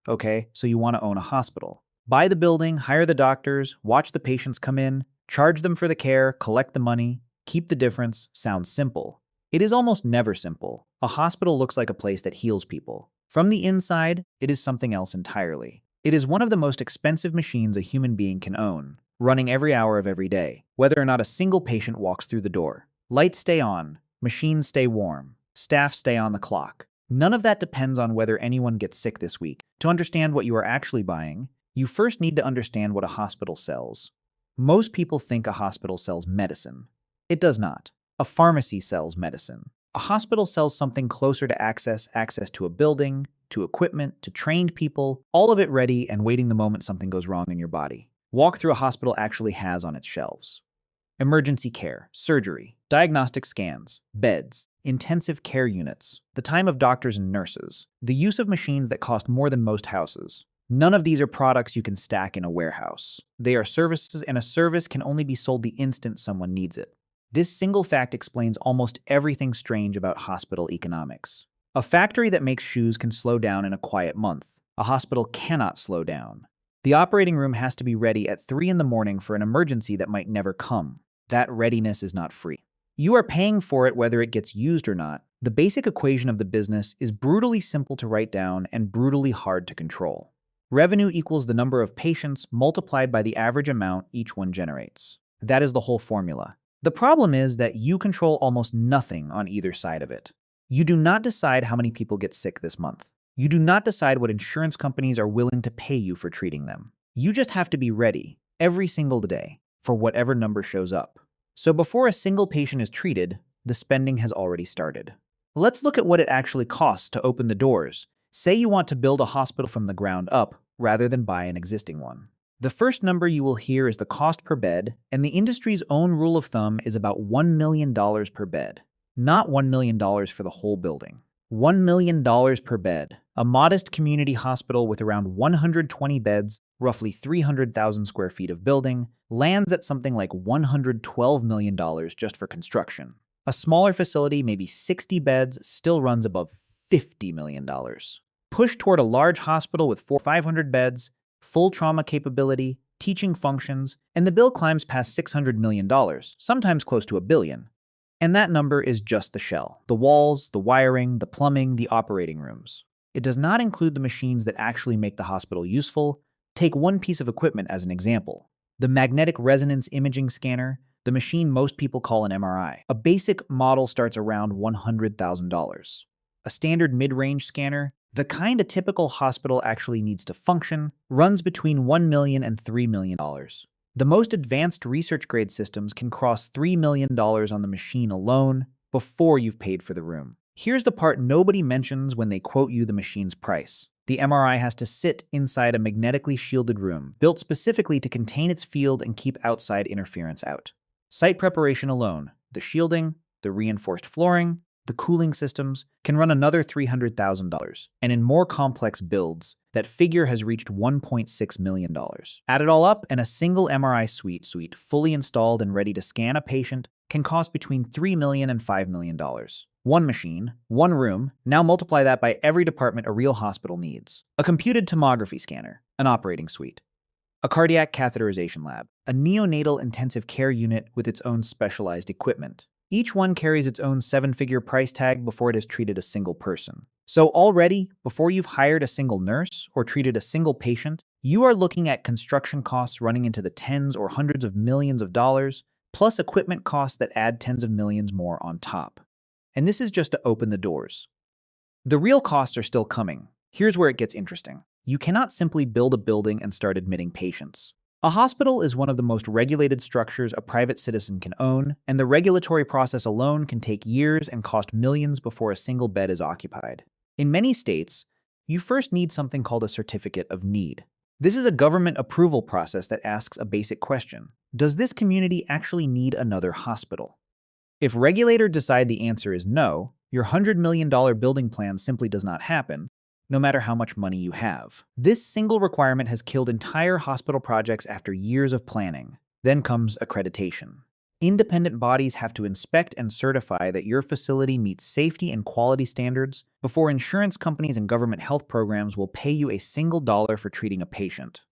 okay? So you want to own a hospital. Buy the building, hire the doctors, watch the patients come in, charge them for the care, collect the money, keep the difference. Sounds simple. It is almost never simple. A hospital looks like a place that heals people. From the inside, it is something else entirely. It is one of the most expensive machines a human being can own, running every hour of every day, whether or not a single patient walks through the door. Lights stay on, machines stay warm, staff stay on the clock. None of that depends on whether anyone gets sick this week. To understand what you are actually buying, you first need to understand what a hospital sells. Most people think a hospital sells medicine. It does not. A pharmacy sells medicine. A hospital sells something closer to access to a building, to equipment, to trained people, all of it ready and waiting the moment something goes wrong in your body. Walk through a hospital actually has on its shelves. Emergency care, surgery, diagnostic scans, beds, intensive care units, the time of doctors and nurses, the use of machines that cost more than most houses. None of these are products you can stack in a warehouse. They are services, and a service can only be sold the instant someone needs it. This single fact explains almost everything strange about hospital economics. A factory that makes shoes can slow down in a quiet month. A hospital cannot slow down. The operating room has to be ready at 3 in the morning for an emergency that might never come. That readiness is not free. You are paying for it whether it gets used or not. The basic equation of the business is brutally simple to write down and brutally hard to control. Revenue equals the number of patients multiplied by the average amount each one generates. That is the whole formula. The problem is that you control almost nothing on either side of it. You do not decide how many people get sick this month. You do not decide what insurance companies are willing to pay you for treating them. You just have to be ready, every single day, for whatever number shows up. So before a single patient is treated, the spending has already started. Let's look at what it actually costs to open the doors. Say you want to build a hospital from the ground up, rather than buy an existing one. The first number you will hear is the cost per bed, and the industry's own rule of thumb is about $1 million per bed. Not $1 million for the whole building. $1 million per bed. A modest community hospital with around 120 beds, roughly 300,000 square feet of building, lands at something like $112 million just for construction. A smaller facility, maybe 60 beds, still runs above $50 million. Push toward a large hospital with 500 beds, full trauma capability, teaching functions, and the bill climbs past $600 million, sometimes close to $1 billion. And that number is just the shell, the walls, the wiring, the plumbing, the operating rooms. It does not include the machines that actually make the hospital useful. Take one piece of equipment as an example. The magnetic resonance imaging scanner, the machine most people call an MRI. A basic model starts around $100,000. A standard mid-range scanner, the kind a typical hospital actually needs to function, runs between $1 million and $3 million. The most advanced research-grade systems can cross $3 million on the machine alone before you've paid for the room. Here's the part nobody mentions when they quote you the machine's price. The MRI has to sit inside a magnetically shielded room, built specifically to contain its field and keep outside interference out. Site preparation alone, the shielding, the reinforced flooring, the cooling systems, can run another $300,000, and in more complex builds, that figure has reached $1.6 million. Add it all up, and a single MRI suite, fully installed and ready to scan a patient, can cost between $3 million and $5 million. One machine, one room, now multiply that by every department a real hospital needs. A computed tomography scanner, an operating suite, a cardiac catheterization lab, a neonatal intensive care unit with its own specialized equipment. Each one carries its own 7-figure price tag before it has treated a single person. So already, before you've hired a single nurse or treated a single patient, you are looking at construction costs running into the tens or hundreds of millions of dollars, plus equipment costs that add tens of millions more on top. And this is just to open the doors. The real costs are still coming. Here's where it gets interesting. You cannot simply build a building and start admitting patients. A hospital is one of the most regulated structures a private citizen can own, and the regulatory process alone can take years and cost millions before a single bed is occupied. In many states, you first need something called a certificate of need. This is a government approval process that asks a basic question. Does this community actually need another hospital? If regulators decide the answer is no, your $100 million building plan simply does not happen, no matter how much money you have. This single requirement has killed entire hospital projects after years of planning. Then comes accreditation. Independent bodies have to inspect and certify that your facility meets safety and quality standards before insurance companies and government health programs will pay you a single dollar for treating a patient.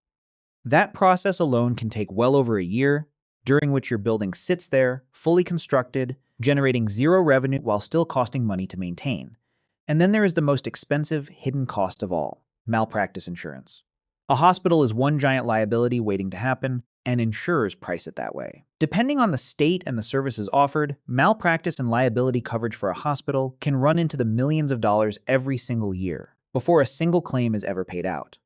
That process alone can take well over a year, during which your building sits there, fully constructed, generating zero revenue while still costing money to maintain. And then there is the most expensive, hidden cost of all: malpractice insurance. A hospital is one giant liability waiting to happen, and insurers price it that way. Depending on the state and the services offered, malpractice and liability coverage for a hospital can run into the millions of dollars every single year before a single claim is ever paid out.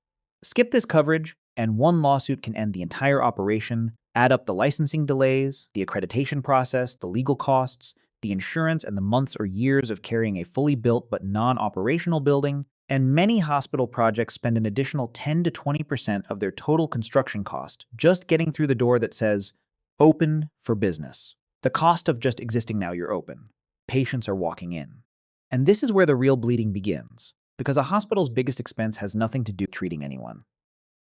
Skip this coverage, and one lawsuit can end the entire operation. Add up the licensing delays, the accreditation process, the legal costs, the insurance, and the months or years of carrying a fully built but non-operational building, and many hospital projects spend an additional 10 to 20% of their total construction cost just getting through the door that says, "Open for business." The cost of just existing now you're open. Patients are walking in. And this is where the real bleeding begins, because a hospital's biggest expense has nothing to do with treating anyone.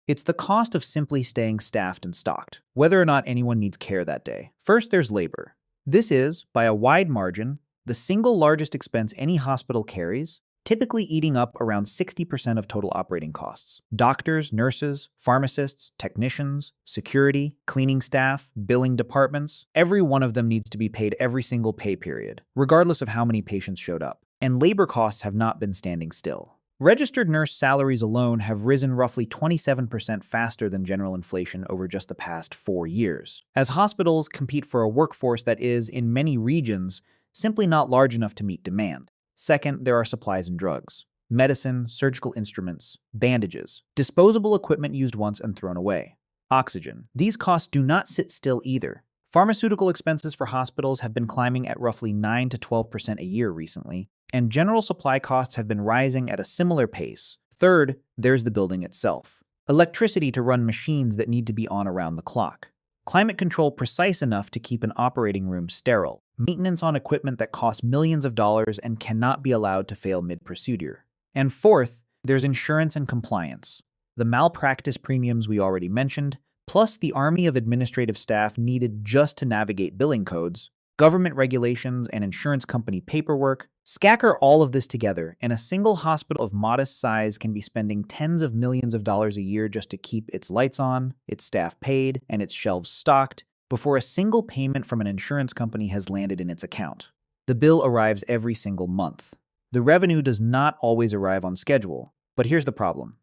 It's the cost of simply staying staffed and stocked, whether or not anyone needs care that day. First, there's labor. This is, by a wide margin, the single largest expense any hospital carries, typically eating up around 60% of total operating costs. Doctors, nurses, pharmacists, technicians, security, cleaning staff, billing departments, every one of them needs to be paid every single pay period, regardless of how many patients showed up. And labor costs have not been standing still. Registered nurse salaries alone have risen roughly 27% faster than general inflation over just the past 4 years, as hospitals compete for a workforce that is, in many regions, simply not large enough to meet demand. Second, there are supplies and drugs. Medicine, surgical instruments, bandages, disposable equipment used once and thrown away. Oxygen. These costs do not sit still either. Pharmaceutical expenses for hospitals have been climbing at roughly 9 to 12% a year recently, and general supply costs have been rising at a similar pace. Third, there's the building itself. Electricity to run machines that need to be on around the clock. Climate control precise enough to keep an operating room sterile. Maintenance on equipment that costs millions of dollars and cannot be allowed to fail mid-procedure. And fourth, there's insurance and compliance. The malpractice premiums we already mentioned, plus the army of administrative staff needed just to navigate billing codes, government regulations, and insurance company paperwork. Scatter all of this together, and a single hospital of modest size can be spending tens of millions of dollars a year just to keep its lights on, its staff paid, and its shelves stocked, before a single payment from an insurance company has landed in its account. The bill arrives every single month. The revenue does not always arrive on schedule, but here's the problem.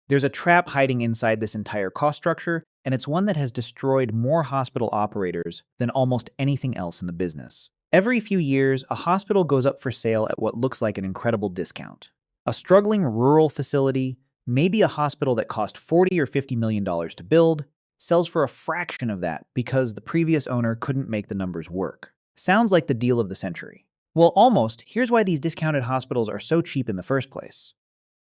There's a trap hiding inside this entire cost structure, and it's one that has destroyed more hospital operators than almost anything else in the business. Every few years, a hospital goes up for sale at what looks like an incredible discount. A struggling rural facility, maybe a hospital that cost $40 or $50 million to build, sells for a fraction of that because the previous owner couldn't make the numbers work. Sounds like the deal of the century. Well, almost. Here's why these discounted hospitals are so cheap in the first place.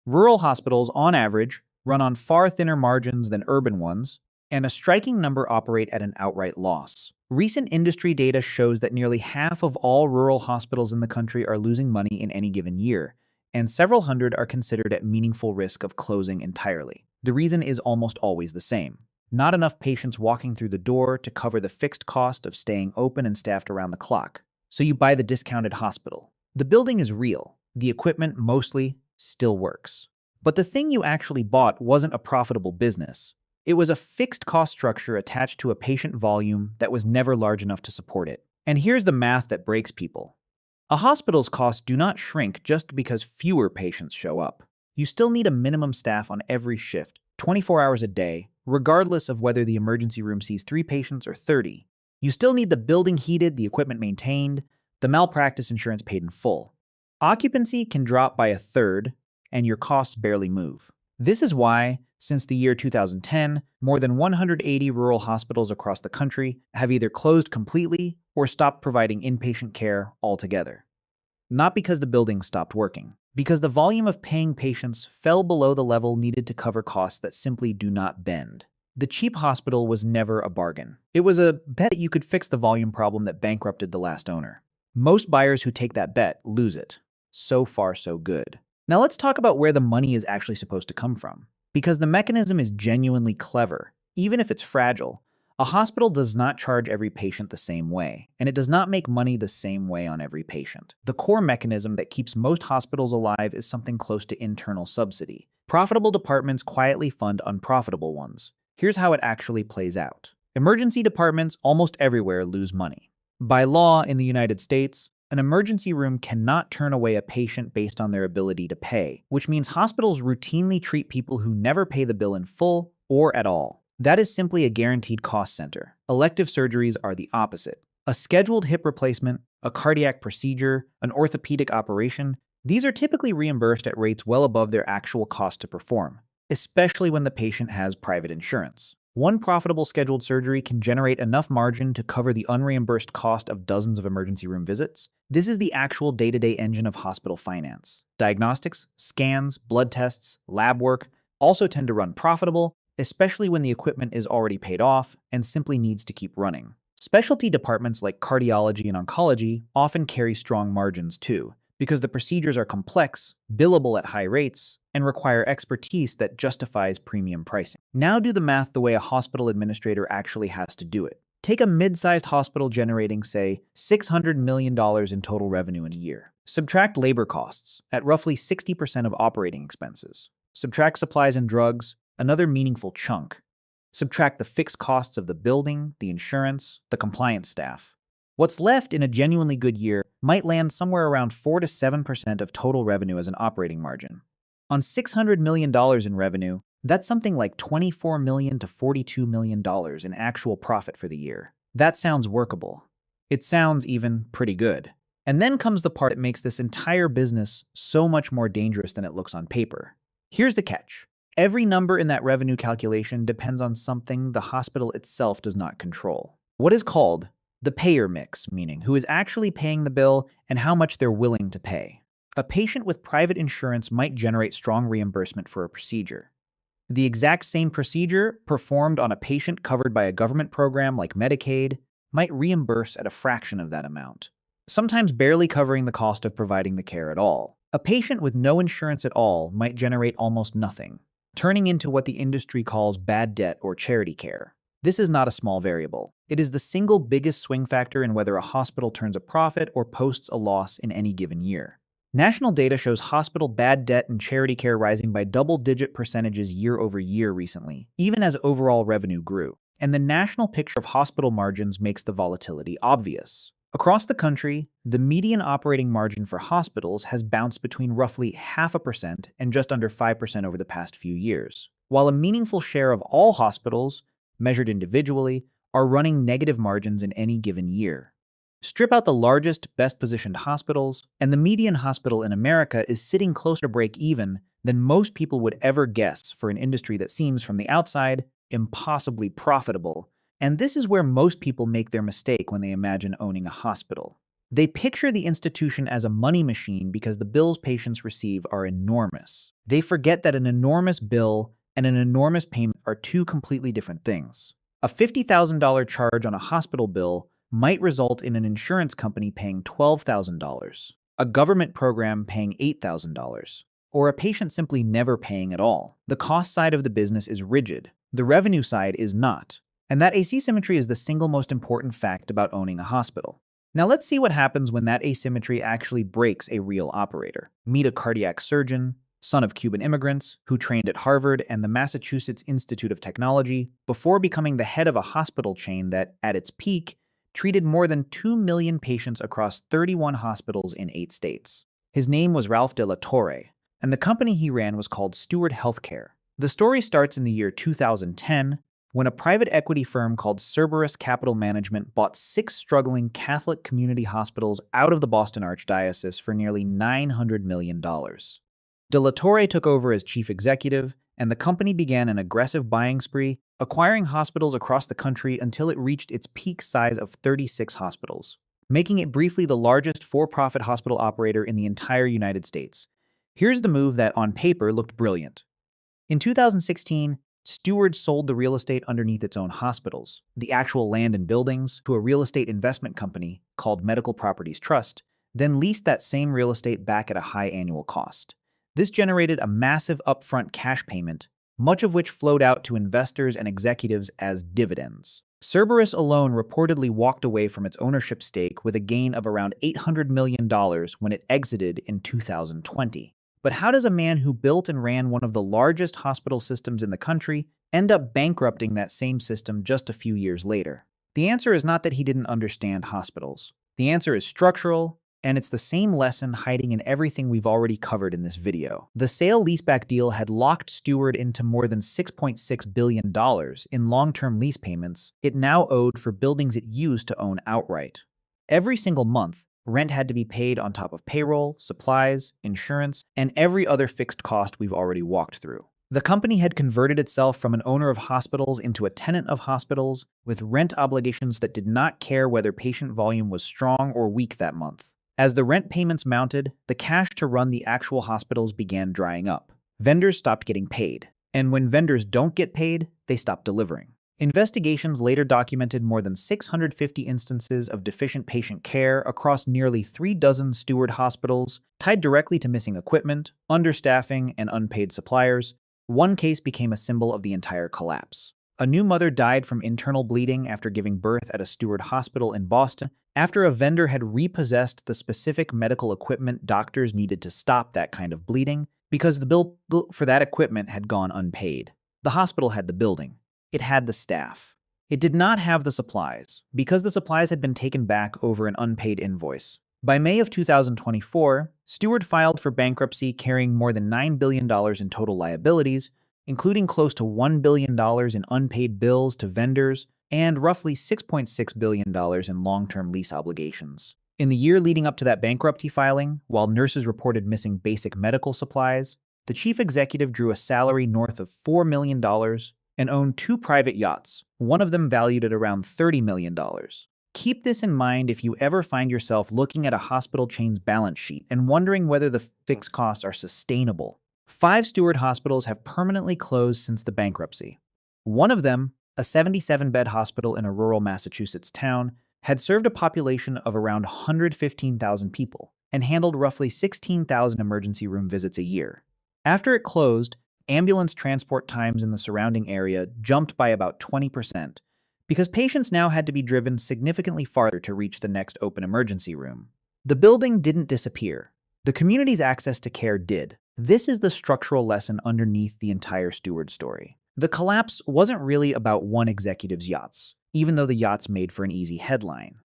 Rural hospitals, on average, run on far thinner margins than urban ones, and a striking number operate at an outright loss. Recent industry data shows that nearly half of all rural hospitals in the country are losing money in any given year, and several hundred are considered at meaningful risk of closing entirely. The reason is almost always the same. Not enough patients walking through the door to cover the fixed cost of staying open and staffed around the clock. So you buy the discounted hospital. The building is real. The equipment mostly still works. But the thing you actually bought wasn't a profitable business. It was a fixed cost structure attached to a patient volume that was never large enough to support it. And here's the math that breaks people. A hospital's costs do not shrink just because fewer patients show up. You still need a minimum staff on every shift, 24 hours a day, regardless of whether the emergency room sees 3 patients or 30. You still need the building heated, the equipment maintained, the malpractice insurance paid in full. Occupancy can drop by a third, and your costs barely move. This is why, since the year 2010, more than 180 rural hospitals across the country have either closed completely or stopped providing inpatient care altogether. Not because the building stopped working, because the volume of paying patients fell below the level needed to cover costs that simply do not bend. The cheap hospital was never a bargain. It was a bet that you could fix the volume problem that bankrupted the last owner. Most buyers who take that bet lose it. So far, so good. Now let's talk about where the money is actually supposed to come from. Because the mechanism is genuinely clever, even if it's fragile, A hospital does not charge every patient the same way, and it does not make money the same way on every patient. The core mechanism that keeps most hospitals alive is something close to internal subsidy. Profitable departments quietly fund unprofitable ones. Here's how it actually plays out. Emergency departments almost everywhere lose money. By law in the United States, an emergency room cannot turn away a patient based on their ability to pay, which means hospitals routinely treat people who never pay the bill in full or at all. That is simply a guaranteed cost center. Elective surgeries are the opposite. A scheduled hip replacement, a cardiac procedure, an orthopedic operation, these are typically reimbursed at rates well above their actual cost to perform, especially when the patient has private insurance. One profitable scheduled surgery can generate enough margin to cover the unreimbursed cost of dozens of emergency room visits. This is the actual day-to-day engine of hospital finance. Diagnostics, scans, blood tests, lab work also tend to run profitable, especially when the equipment is already paid off and simply needs to keep running. Specialty departments like cardiology and oncology often carry strong margins too, because the procedures are complex, billable at high rates, and require expertise that justifies premium pricing. Now do the math the way a hospital administrator actually has to do it. Take a mid-sized hospital generating, say, $600 million in total revenue in a year. Subtract labor costs at roughly 60% of operating expenses. Subtract supplies and drugs, another meaningful chunk. Subtract the fixed costs of the building, the insurance, the compliance staff. What's left in a genuinely good year might land somewhere around 4 to 7% of total revenue as an operating margin. On $600 million in revenue, that's something like $24 million to $42 million in actual profit for the year. That sounds workable. It sounds even pretty good. And then comes the part that makes this entire business so much more dangerous than it looks on paper. Here's the catch. Every number in that revenue calculation depends on something the hospital itself does not control. What is called the payer mix, meaning who is actually paying the bill and how much they're willing to pay. A patient with private insurance might generate strong reimbursement for a procedure. The exact same procedure performed on a patient covered by a government program like Medicaid might reimburse at a fraction of that amount, sometimes barely covering the cost of providing the care at all. A patient with no insurance at all might generate almost nothing, turning into what the industry calls bad debt or charity care. This is not a small variable. It is the single biggest swing factor in whether a hospital turns a profit or posts a loss in any given year. National data shows hospital bad debt and charity care rising by double-digit percentages year over year recently, even as overall revenue grew. And the national picture of hospital margins makes the volatility obvious. Across the country, the median operating margin for hospitals has bounced between roughly 0.5% and just under 5% over the past few years, while a meaningful share of all hospitals, measured individually, are running negative margins in any given year. Strip out the largest, best-positioned hospitals, and the median hospital in America is sitting closer to break-even than most people would ever guess for an industry that seems, from the outside, impossibly profitable. And this is where most people make their mistake when they imagine owning a hospital. They picture the institution as a money machine because the bills patients receive are enormous. They forget that an enormous bill and an enormous payment are two completely different things. A $50,000 charge on a hospital bill might result in an insurance company paying $12,000, a government program paying $8,000, or a patient simply never paying at all. The cost side of the business is rigid. The revenue side is not. And that asymmetry is the single most important fact about owning a hospital. Now let's see what happens when that asymmetry actually breaks a real operator. Meet a cardiac surgeon, son of Cuban immigrants, who trained at Harvard and the Massachusetts Institute of Technology before becoming the head of a hospital chain that, at its peak, treated more than 2 million patients across 31 hospitals in 8 states. His name was Ralph de la Torre, and the company he ran was called Steward Healthcare. The story starts in the year 2010, when a private equity firm called Cerberus Capital Management bought 6 struggling Catholic community hospitals out of the Boston Archdiocese for nearly $900 million. De la Torre took over as chief executive, and the company began an aggressive buying spree, acquiring hospitals across the country until it reached its peak size of 36 hospitals, making it briefly the largest for-profit hospital operator in the entire United States. Here's the move that, on paper, looked brilliant. In 2016, Steward sold the real estate underneath its own hospitals, the actual land and buildings, to a real estate investment company called Medical Properties Trust, then leased that same real estate back at a high annual cost. This generated a massive upfront cash payment, much of which flowed out to investors and executives as dividends. Cerberus alone reportedly walked away from its ownership stake with a gain of around $800 million when it exited in 2020. But how does a man who built and ran one of the largest hospital systems in the country end up bankrupting that same system just a few years later? The answer is not that he didn't understand hospitals. The answer is structural, and it's the same lesson hiding in everything we've already covered in this video. The sale-leaseback deal had locked Steward into more than $6.6 billion in long-term lease payments it now owed for buildings it used to own outright. Every single month, rent had to be paid on top of payroll, supplies, insurance, and every other fixed cost we've already walked through. The company had converted itself from an owner of hospitals into a tenant of hospitals with rent obligations that did not care whether patient volume was strong or weak that month. As the rent payments mounted, the cash to run the actual hospitals began drying up. Vendors stopped getting paid, and when vendors don't get paid, they stop delivering. Investigations later documented more than 650 instances of deficient patient care across nearly 36 Steward hospitals, tied directly to missing equipment, understaffing, and unpaid suppliers. One case became a symbol of the entire collapse. A new mother died from internal bleeding after giving birth at a Steward hospital in Boston, after a vendor had repossessed the specific medical equipment doctors needed to stop that kind of bleeding because the bill for that equipment had gone unpaid. The hospital had the building. It had the staff. It did not have the supplies, because the supplies had been taken back over an unpaid invoice. By May of 2024, Steward filed for bankruptcy carrying more than $9 billion in total liabilities, including close to $1 billion in unpaid bills to vendors and roughly $6.6 billion in long-term lease obligations. In the year leading up to that bankruptcy filing, while nurses reported missing basic medical supplies, the chief executive drew a salary north of $4 million and owned 2 private yachts, one of them valued at around $30 million. Keep this in mind if you ever find yourself looking at a hospital chain's balance sheet and wondering whether the fixed costs are sustainable. 5 Steward hospitals have permanently closed since the bankruptcy. One of them, a 77-bed hospital in a rural Massachusetts town, had served a population of around 115,000 people and handled roughly 16,000 emergency room visits a year. After it closed, ambulance transport times in the surrounding area jumped by about 20%, because patients now had to be driven significantly farther to reach the next open emergency room. The building didn't disappear. The community's access to care did. This is the structural lesson underneath the entire Steward story. The collapse wasn't really about one executive's yachts, even though the yachts made for an easy headline.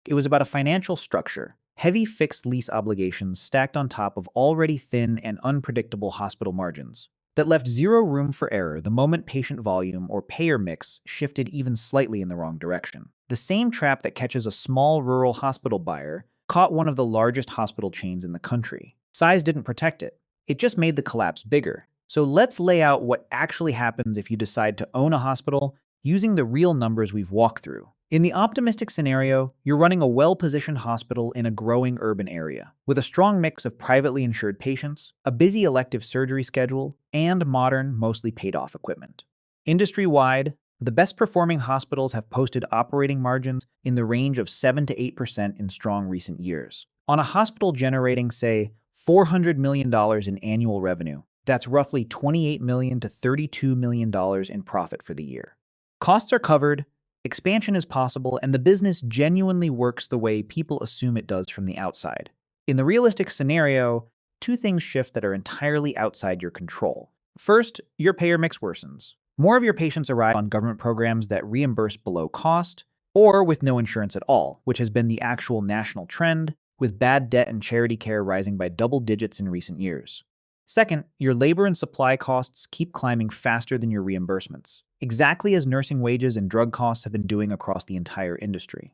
It was about a financial structure, heavy fixed lease obligations stacked on top of already thin and unpredictable hospital margins, that left zero room for error the moment patient volume or payer mix shifted even slightly in the wrong direction. The same trap that catches a small rural hospital buyer caught one of the largest hospital chains in the country. Size didn't protect it. It just made the collapse bigger. So let's lay out what actually happens if you decide to own a hospital using the real numbers we've walked through. In the optimistic scenario, you're running a well-positioned hospital in a growing urban area, with a strong mix of privately insured patients, a busy elective surgery schedule, and modern, mostly paid-off equipment. Industry-wide, the best-performing hospitals have posted operating margins in the range of 7 to 8% in strong recent years. On a hospital generating, say, $400 million in annual revenue, that's roughly $28 million to $32 million in profit for the year. Costs are covered, expansion is possible, and the business genuinely works the way people assume it does from the outside. In the realistic scenario, 2 things shift that are entirely outside your control. First, your payer mix worsens. More of your patients arrive on government programs that reimburse below cost, or with no insurance at all, which has been the actual national trend, with bad debt and charity care rising by double digits in recent years. Second, your labor and supply costs keep climbing faster than your reimbursements, exactly as nursing wages and drug costs have been doing across the entire industry.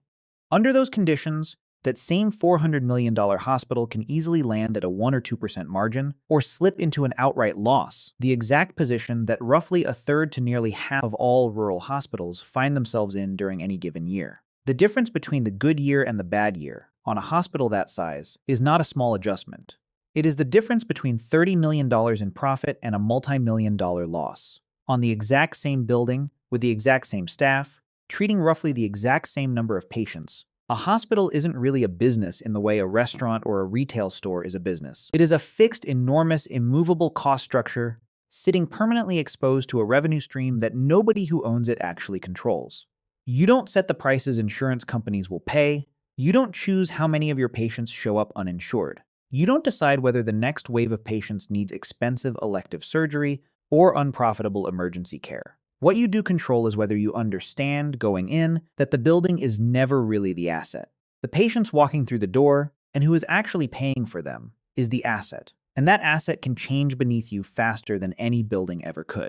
Under those conditions, that same $400 million hospital can easily land at a 1 or 2% margin, or slip into an outright loss, the exact position that roughly a third to nearly half of all rural hospitals find themselves in during any given year. The difference between the good year and the bad year, on a hospital that size, is not a small adjustment. It is the difference between $30 million in profit and a multi-million-dollar loss. On the exact same building, with the exact same staff, treating roughly the exact same number of patients, a hospital isn't really a business in the way a restaurant or a retail store is a business. It is a fixed, enormous, immovable cost structure, sitting permanently exposed to a revenue stream that nobody who owns it actually controls. You don't set the prices insurance companies will pay. You don't choose how many of your patients show up uninsured. You don't decide whether the next wave of patients needs expensive elective surgery or unprofitable emergency care. What you do control is whether you understand, going in, that the building is never really the asset. The patients walking through the door, and who is actually paying for them, is the asset. And that asset can change beneath you faster than any building ever could.